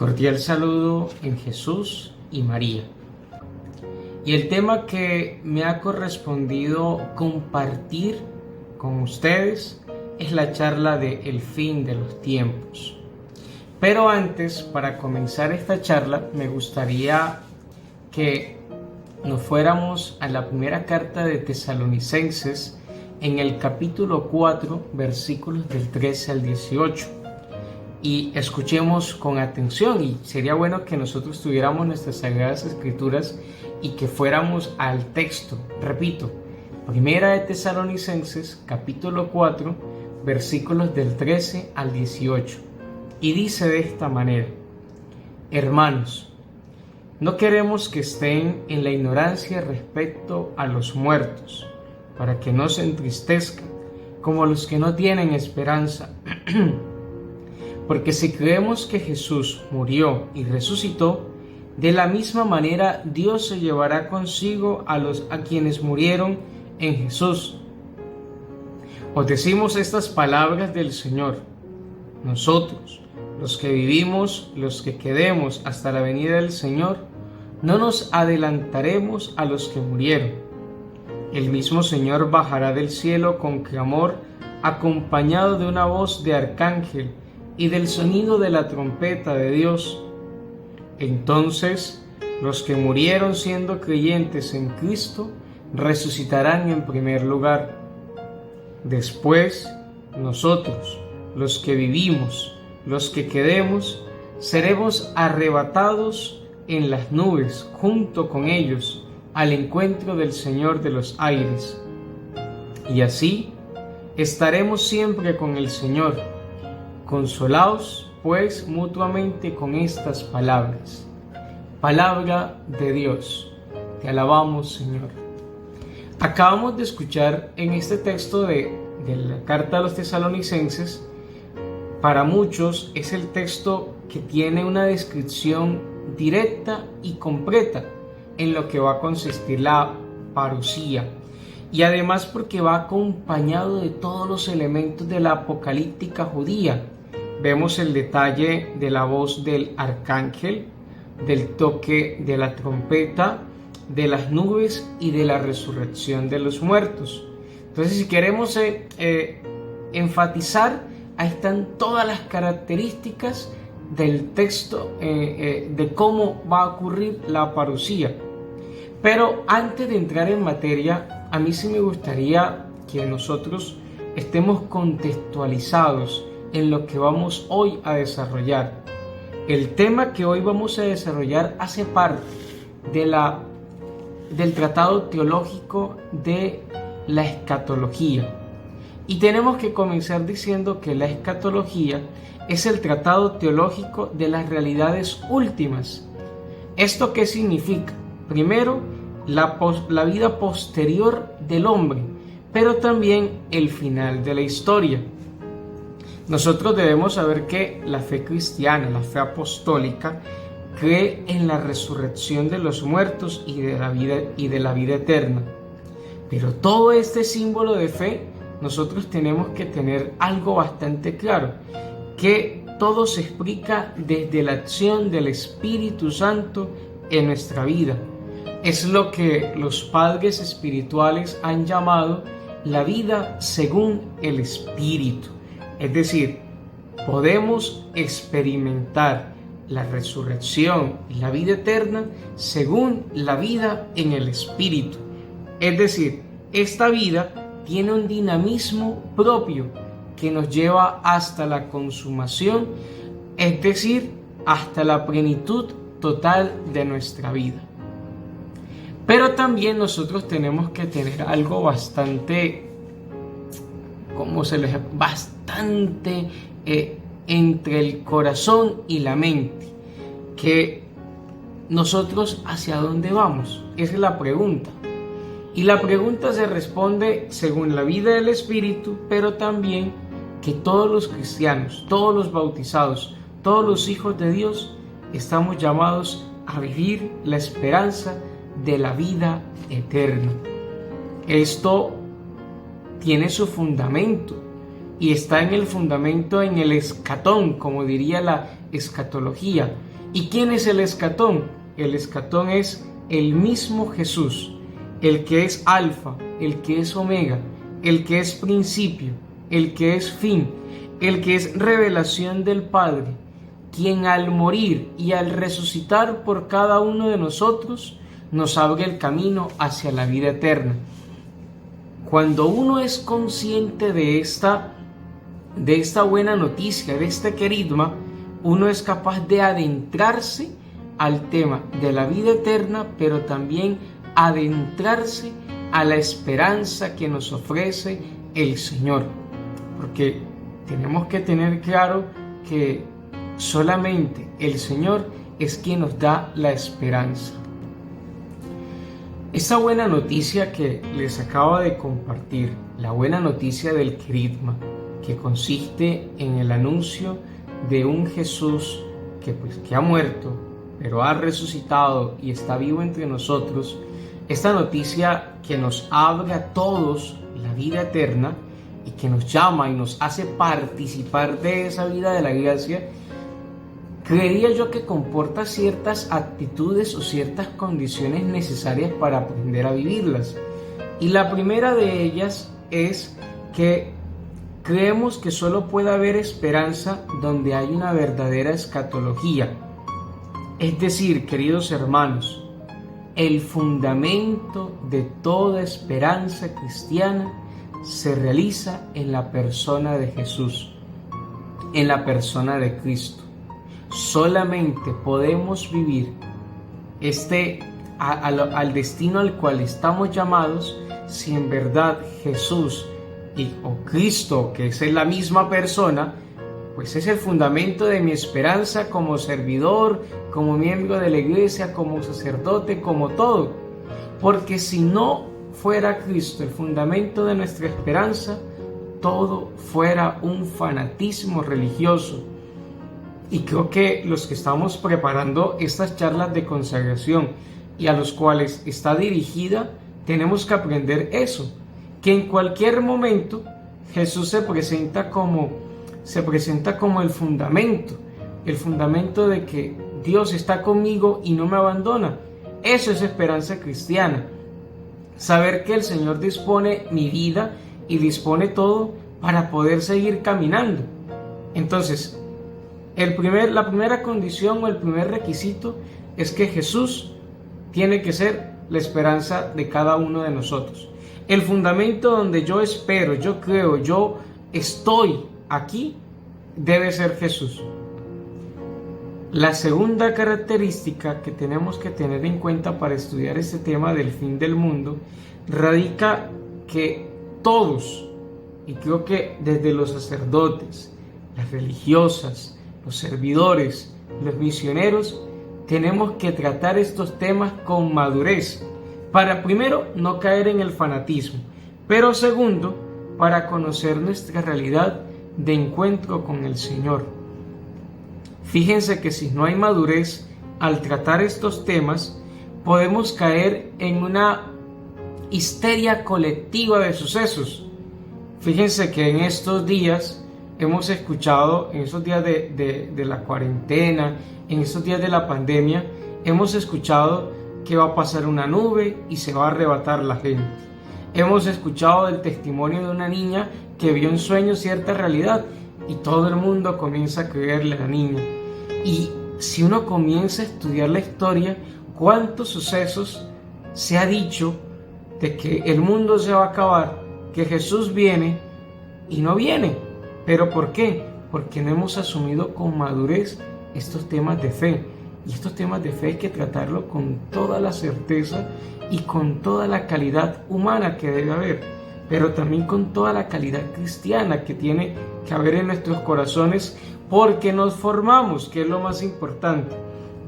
Cordial saludo en Jesús y María. Y el tema que me ha correspondido compartir con ustedes es la charla de El fin de los tiempos. Pero antes, para comenzar esta charla, me gustaría que nos fuéramos a la primera carta de Tesalonicenses en el capítulo 4, versículos del 13 al 18. Y escuchemos con atención, y sería bueno que nosotros tuviéramos nuestras Sagradas Escrituras y que fuéramos al texto. Repito, Primera de Tesalonicenses, capítulo 4, versículos del 13 al 18. Y dice de esta manera: Hermanos, no queremos que estén en la ignorancia respecto a los muertos, para que no se entristezcan como los que no tienen esperanza. Porque si creemos que Jesús murió y resucitó, de la misma manera Dios se llevará consigo a quienes murieron en Jesús. Os decimos estas palabras del Señor: nosotros, los que vivimos, los que quedemos hasta la venida del Señor, no nos adelantaremos a los que murieron. El mismo Señor bajará del cielo con clamor, acompañado de una voz de arcángel y del sonido de la trompeta de Dios. Entonces, los que murieron siendo creyentes en Cristo resucitarán en primer lugar. Después, nosotros, los que vivimos, los que quedemos, seremos arrebatados en las nubes junto con ellos al encuentro del Señor de los aires. Y así estaremos siempre con el Señor. Consolaos, pues, mutuamente con estas palabras. Palabra de Dios. Te alabamos, Señor. Acabamos de escuchar en este texto de la carta a los Tesalonicenses. Para muchos es el texto que tiene una descripción directa y completa en lo que va a consistir la parusía, y además porque va acompañado de todos los elementos de la apocalíptica judía. Vemos el detalle de la voz del arcángel, del toque de la trompeta, de las nubes y de la resurrección de los muertos. Entonces, si queremos enfatizar, ahí están todas las características del texto de cómo va a ocurrir la parusía. Pero antes de entrar en materia, a mí sí me gustaría que nosotros estemos contextualizados en lo que vamos hoy a desarrollar. El tema que hoy vamos a desarrollar hace parte del tratado teológico de la escatología. Y tenemos que comenzar diciendo que la escatología es el tratado teológico de las realidades últimas. ¿Esto qué significa? Primero, la vida posterior del hombre, pero también el final de la historia. Nosotros debemos saber que la fe cristiana, la fe apostólica, cree en la resurrección de los muertos y de la vida eterna. Pero todo este símbolo de fe, nosotros tenemos que tener algo bastante claro, que todo se explica desde la acción del Espíritu Santo en nuestra vida. Es lo que los padres espirituales han llamado la vida según el Espíritu. Es decir, podemos experimentar la resurrección y la vida eterna según la vida en el Espíritu. Es decir, esta vida tiene un dinamismo propio que nos lleva hasta la consumación, es decir, hasta la plenitud total de nuestra vida. Pero también nosotros tenemos que tener algo bastante, entre el corazón y la mente, que nosotros hacia dónde vamos, esa es la pregunta. Y la pregunta se responde según la vida del Espíritu, pero también que todos los cristianos, todos los bautizados, todos los hijos de Dios, estamos llamados a vivir la esperanza de la vida eterna. Esto tiene su fundamento y está en el fundamento en el escatón, como diría la escatología, ¿Y quién es el escatón? El escatón es el mismo Jesús, el que es alfa, el que es omega, el que es principio, el que es fin, el que es revelación del Padre, quien al morir y al resucitar por cada uno de nosotros nos abre el camino hacia la vida eterna. Cuando uno es consciente de esta buena noticia, de este querigma, uno es capaz de adentrarse al tema de la vida eterna, pero también adentrarse a la esperanza que nos ofrece el Señor. Porque tenemos que tener claro que solamente el Señor es quien nos da la esperanza. Esta buena noticia que les acabo de compartir, la buena noticia del querigma, que consiste en el anuncio de un Jesús que ha muerto, pero ha resucitado y está vivo entre nosotros, esta noticia que nos abre a todos la vida eterna y que nos llama y nos hace participar de esa vida de la gracia, creería yo que comporta ciertas actitudes o ciertas condiciones necesarias para aprender a vivirlas. Y la primera de ellas es que creemos que solo puede haber esperanza donde hay una verdadera escatología. Es decir, queridos hermanos, el fundamento de toda esperanza cristiana se realiza en la persona de Jesús, en la persona de Cristo. Solamente podemos vivir al destino al cual estamos llamados si en verdad Jesús o Cristo, que es la misma persona, pues es el fundamento de mi esperanza como servidor, como miembro de la iglesia, como sacerdote, como todo. Porque si no fuera Cristo el fundamento de nuestra esperanza, todo fuera un fanatismo religioso. Y creo que los que estamos preparando estas charlas de consagración y a los cuales está dirigida, tenemos que aprender eso, que en cualquier momento Jesús se presenta como el fundamento de que Dios está conmigo y no me abandona. Eso es esperanza cristiana. Saber que el Señor dispone mi vida y dispone todo para poder seguir caminando. Entonces, la primera condición o el primer requisito es que Jesús tiene que ser la esperanza de cada uno de nosotros. El fundamento donde yo espero, yo creo, yo estoy aquí, debe ser Jesús. La segunda característica que tenemos que tener en cuenta para estudiar este tema del fin del mundo radica que todos, y creo que desde los sacerdotes, las religiosas, los servidores, los misioneros, tenemos que tratar estos temas con madurez, para primero no caer en el fanatismo, pero segundo, para conocer nuestra realidad de encuentro con el Señor. Fíjense que si no hay madurez al tratar estos temas, podemos caer en una histeria colectiva de sucesos. Fíjense que en estos días hemos escuchado, en esos días de la cuarentena, en esos días de la pandemia, hemos escuchado que va a pasar una nube y se va a arrebatar la gente. Hemos escuchado el testimonio de una niña que vio en sueños cierta realidad y todo el mundo comienza a creerle a la niña. Y si uno comienza a estudiar la historia, cuántos sucesos se ha dicho de que el mundo se va a acabar, que Jesús viene y no viene. ¿Pero por qué? Porque no hemos asumido con madurez estos temas de fe. Y estos temas de fe hay que tratarlo con toda la certeza y con toda la calidad humana que debe haber, pero también con toda la calidad cristiana que tiene que haber en nuestros corazones, porque nos formamos, que es lo más importante.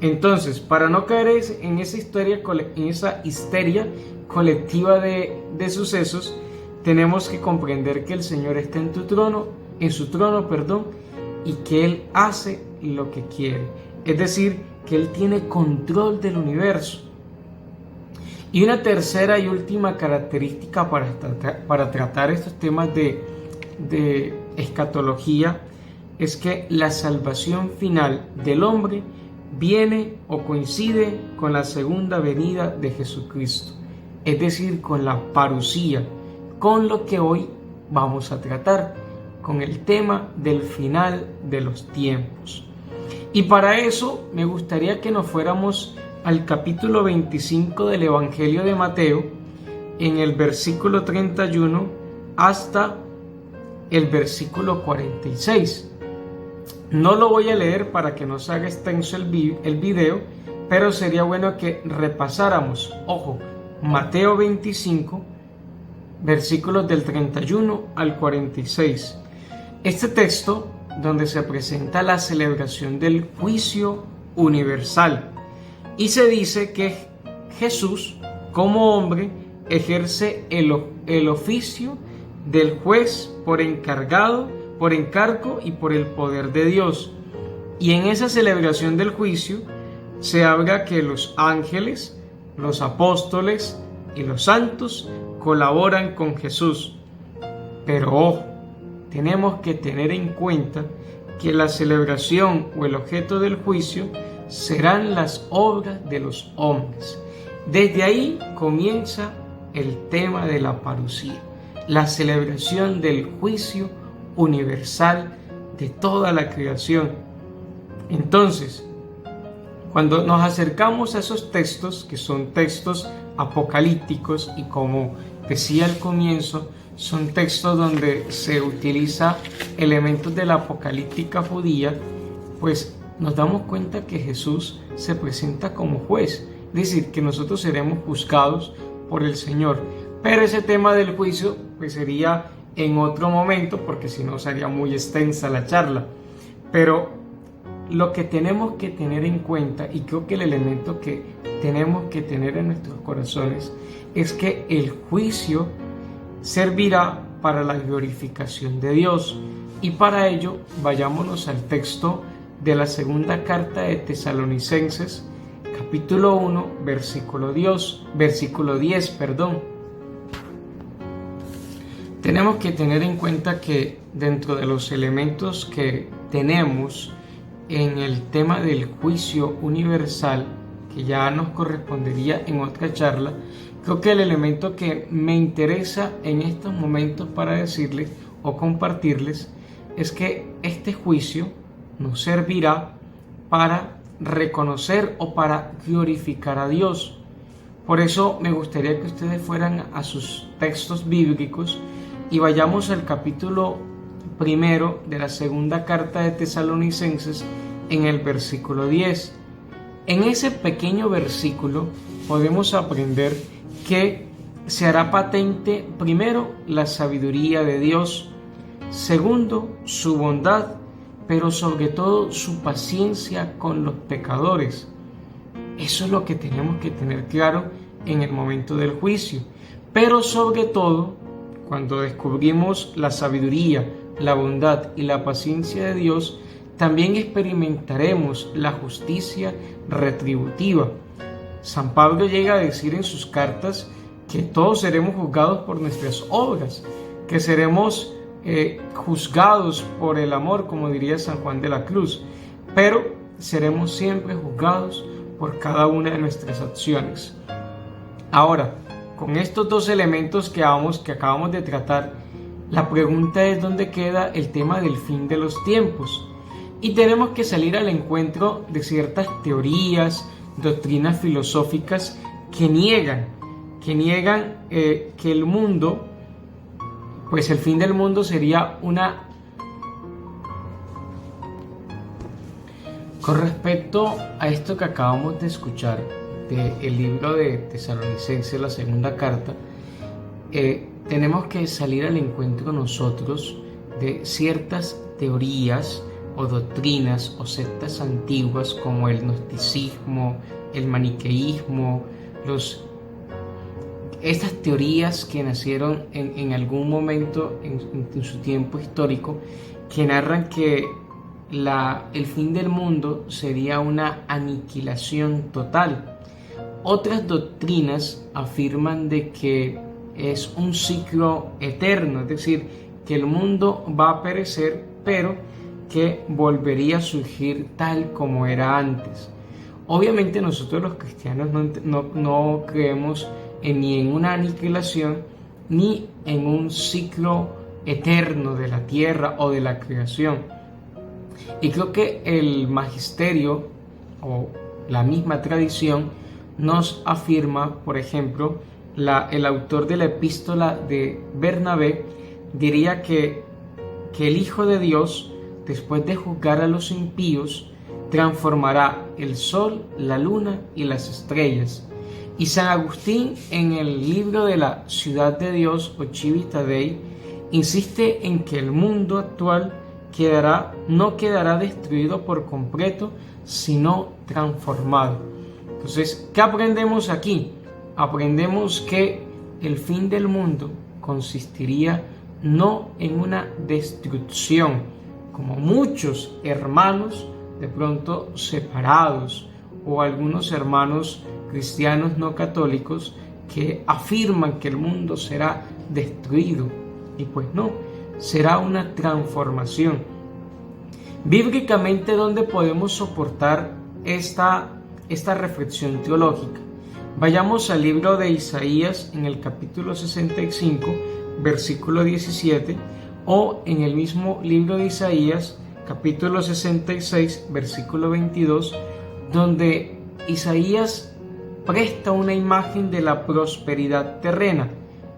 Entonces, para no caer en esa histeria colectiva de sucesos, tenemos que comprender que el Señor está en su trono, y que Él hace lo que quiere. Es decir, que Él tiene control del universo. Y una tercera y última característica para tratar estos temas de escatología es que la salvación final del hombre viene o coincide con la segunda venida de Jesucristo, es decir, con la parusía, con lo que hoy vamos a tratar, con el tema del final de los tiempos. Y para eso me gustaría que nos fuéramos al capítulo 25 del Evangelio de Mateo, en el versículo 31 hasta el versículo 46. No lo voy a leer para que no se haga extenso el video, pero sería bueno que repasáramos, ojo, Mateo 25, versículos del 31 al 46. Este texto donde se presenta la celebración del juicio universal y se dice que Jesús, como hombre, ejerce el oficio del juez por encargo y por el poder de Dios. Y en esa celebración del juicio se habla que los ángeles, los apóstoles y los santos colaboran con Jesús. Pero ojo, tenemos que tener en cuenta que la celebración o el objeto del juicio serán las obras de los hombres. Desde ahí comienza el tema de la parusía, la celebración del juicio universal de toda la creación. Entonces, cuando nos acercamos a esos textos, que son textos apocalípticos y como decía al comienzo, son textos donde se utiliza elementos de la apocalíptica judía, pues nos damos cuenta que Jesús se presenta como juez, es decir, que nosotros seremos juzgados por el Señor. Pero ese tema del juicio pues sería en otro momento, porque si no sería muy extensa la charla. Pero lo que tenemos que tener en cuenta, y creo que el elemento que tenemos que tener en nuestros corazones, es que el juicio servirá para la glorificación de Dios. Y para ello vayámonos al texto de la segunda carta de Tesalonicenses, capítulo 1, versículo 10. Tenemos que tener en cuenta que dentro de los elementos que tenemos en el tema del juicio universal, que ya nos correspondería en otra charla, creo que el elemento que me interesa en estos momentos para decirles o compartirles es que este juicio nos servirá para reconocer o para glorificar a Dios. Por eso me gustaría que ustedes fueran a sus textos bíblicos y vayamos al capítulo 1 de la segunda carta de Tesalonicenses en el versículo 10. En ese pequeño versículo podemos aprender que se hará patente primero la sabiduría de Dios, segundo su bondad, pero sobre todo su paciencia con los pecadores. Eso es lo que tenemos que tener claro en el momento del juicio. Pero sobre todo, cuando descubrimos la sabiduría, la bondad y la paciencia de Dios, también experimentaremos la justicia retributiva. San Pablo llega a decir en sus cartas que todos seremos juzgados por nuestras obras, que seremos juzgados por el amor, como diría San Juan de la Cruz, pero seremos siempre juzgados por cada una de nuestras acciones. Ahora, con estos dos elementos que acabamos de tratar, la pregunta es dónde queda el tema del fin de los tiempos. Y tenemos que salir al encuentro de ciertas teorías, doctrinas filosóficas que niegan que el mundo, pues el fin del mundo sería una... Con respecto a esto que acabamos de escuchar del libro de Tesalonicenses, la segunda carta, tenemos que salir al encuentro nosotros de ciertas teorías o doctrinas o sectas antiguas como el gnosticismo, el maniqueísmo, estas teorías que nacieron en algún momento en su tiempo histórico, que narran que el fin del mundo sería una aniquilación total. Otras doctrinas afirman de que es un ciclo eterno, es decir, que el mundo va a perecer, pero que volvería a surgir tal como era antes. Obviamente nosotros los cristianos no creemos ni en una aniquilación ni en un ciclo eterno de la tierra o de la creación. Y creo que el magisterio o la misma tradición nos afirma, por ejemplo, el autor de la epístola de Bernabé diría que el Hijo de Dios, después de juzgar a los impíos, transformará el sol, la luna y las estrellas. Y San Agustín, en el libro de la Ciudad de Dios o Civita Dei, insiste en que el mundo actual no quedará destruido por completo, sino transformado. Entonces, ¿qué aprendemos aquí? Aprendemos que el fin del mundo consistiría no en una destrucción, como muchos hermanos de pronto separados o algunos hermanos cristianos no católicos que afirman que el mundo será destruido, y pues no, será una transformación. Bíblicamente, ¿dónde podemos soportar esta reflexión teológica? Vayamos al libro de Isaías en el capítulo 65, versículo 17, o en el mismo libro de Isaías, capítulo 66, versículo 22, donde Isaías presta una imagen de la prosperidad terrena,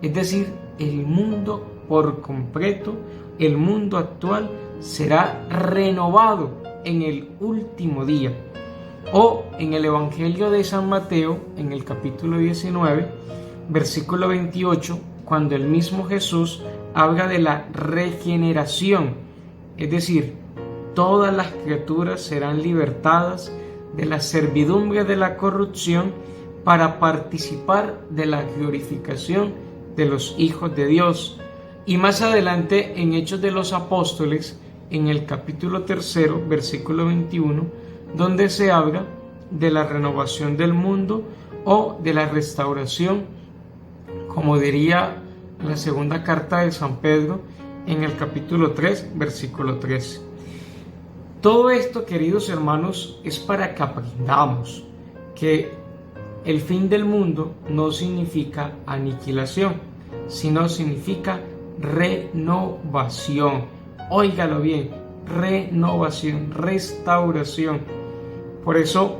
es decir, el mundo por completo, el mundo actual será renovado en el último día. O en el Evangelio de San Mateo, en el capítulo 19, versículo 28, cuando el mismo Jesús habla de la regeneración, es decir, todas las criaturas serán libertadas de la servidumbre de la corrupción para participar de la glorificación de los hijos de Dios. Y más adelante, en Hechos de los Apóstoles, en el capítulo 3, versículo 21, donde se habla de la renovación del mundo o de la restauración, como diría la segunda carta de San Pedro en el capítulo 3, versículo 13. Todo esto, queridos hermanos, es para que aprendamos que el fin del mundo no significa aniquilación, sino significa renovación. Óigalo bien, renovación, restauración. Por eso,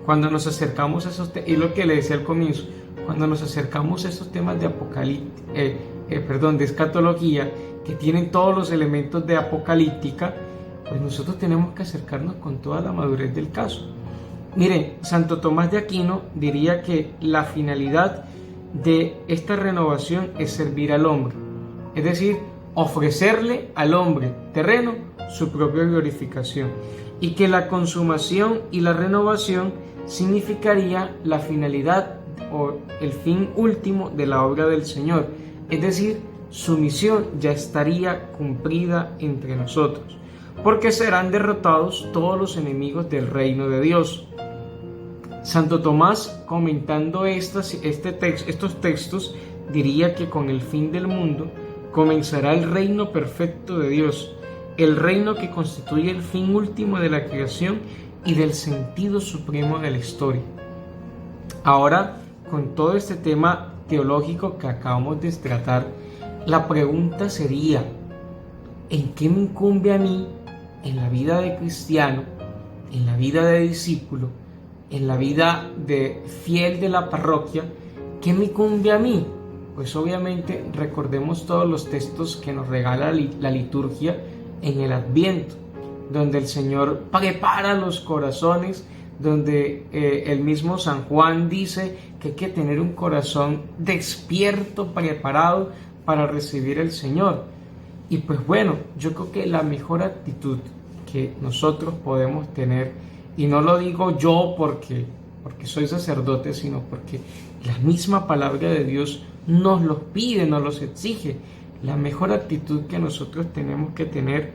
cuando nos acercamos a esos temas, y lo que le decía al comienzo, cuando nos acercamos a esos temas de de escatología, que tienen todos los elementos de apocalíptica, pues nosotros tenemos que acercarnos con toda la madurez del caso. Miren, Santo Tomás de Aquino diría que la finalidad de esta renovación es servir al hombre, es decir, ofrecerle al hombre terreno su propia glorificación, y que la consumación y la renovación significaría la finalidad o el fin último de la obra del Señor, es decir, su misión ya estaría cumplida entre nosotros, porque serán derrotados todos los enemigos del reino de Dios. Santo Tomás, comentando estos textos, diría que con el fin del mundo comenzará el reino perfecto de Dios, el reino que constituye el fin último de la creación y del sentido supremo de la historia. Ahora, con todo este tema teológico que acabamos de tratar, la pregunta sería: ¿en qué me incumbe a mí, en la vida de cristiano, en la vida de discípulo, en la vida de fiel de la parroquia, qué me incumbe a mí? Pues obviamente recordemos todos los textos que nos regala la liturgia en el Adviento, donde el Señor prepara los corazones, donde el mismo San Juan dice que hay que tener un corazón despierto, preparado para recibir al Señor. Y pues bueno, yo creo que la mejor actitud que nosotros podemos tener, y no lo digo yo porque soy sacerdote, sino porque la misma palabra de Dios nos los pide, nos los exige. La mejor actitud que nosotros tenemos que tener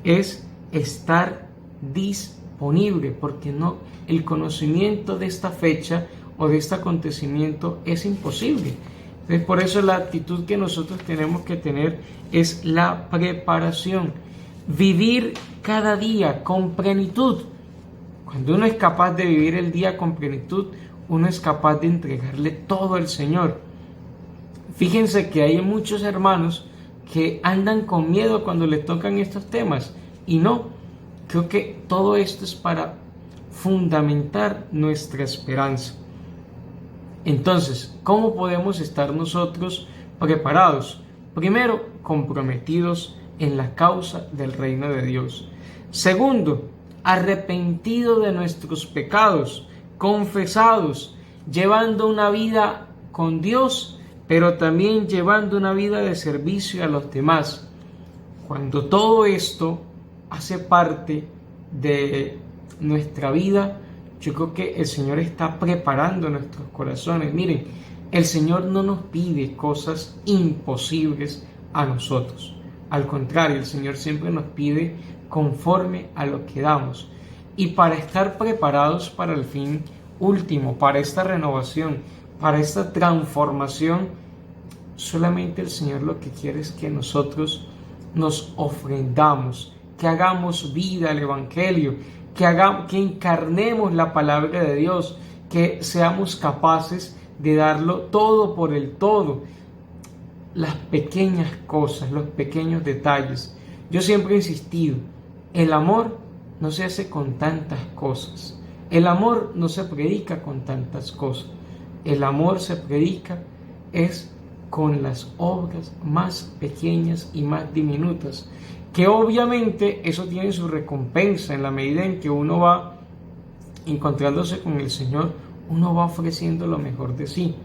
es estar disponible, porque no, el conocimiento de esta fecha o de este acontecimiento es imposible. Entonces, por eso la actitud que nosotros tenemos que tener es la preparación, vivir cada día con plenitud, Cuando uno es capaz de vivir el día con plenitud, uno es capaz de entregarle todo al Señor. Fíjense que hay muchos hermanos que andan con miedo cuando les tocan estos temas, y no, creo que todo esto es para fundamentar nuestra esperanza. Entonces, ¿cómo podemos estar nosotros preparados? Primero, comprometidos en la causa del reino de Dios. Segundo, arrepentido de nuestros pecados, confesados, llevando una vida con Dios, pero también llevando una vida de servicio a los demás. Cuando todo esto hace parte de nuestra vida, yo creo que el Señor está preparando nuestros corazones. Miren, el Señor no nos pide cosas imposibles a nosotros. Al contrario, el Señor siempre nos pide conforme a lo que damos. Y para estar preparados para el fin último, para esta renovación, para esta transformación, solamente el Señor lo que quiere es que nosotros nos ofrendamos, que hagamos vida al Evangelio, que encarnemos la palabra de Dios, que seamos capaces de darlo todo por el todo. Las pequeñas cosas, los pequeños detalles. Yo siempre he insistido, el amor no se hace con tantas cosas. El amor no se predica con tantas cosas. El amor se predica es con las obras más pequeñas y más diminutas, que obviamente eso tiene su recompensa en la medida en que uno va encontrándose con el Señor, uno va ofreciendo lo mejor de sí.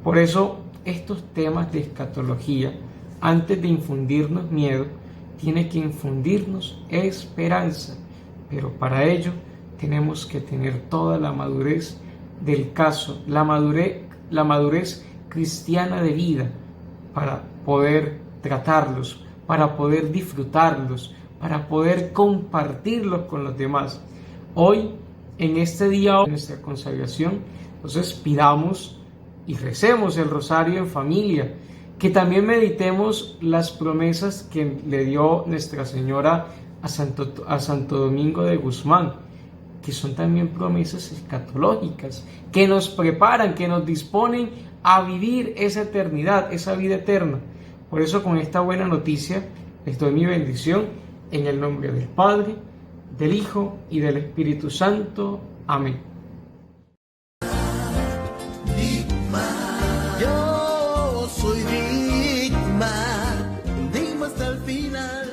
Por eso estos temas de escatología, antes de infundirnos miedo, tiene que infundirnos esperanza, pero para ello tenemos que tener toda la madurez del caso, la madurez cristiana de vida, para poder tratarlos, para poder disfrutarlos, para poder compartirlos con los demás. Hoy, en este día de nuestra consagración, entonces pidamos y recemos el rosario en familia, que también meditemos las promesas que le dio Nuestra Señora a Santo Domingo de Guzmán, que son también promesas escatológicas, que nos preparan, que nos disponen a vivir esa eternidad, esa vida eterna. Por eso, con esta buena noticia, les doy mi bendición en el nombre del Padre, del Hijo y del Espíritu Santo. Amén. Yo soy Digma hasta el final.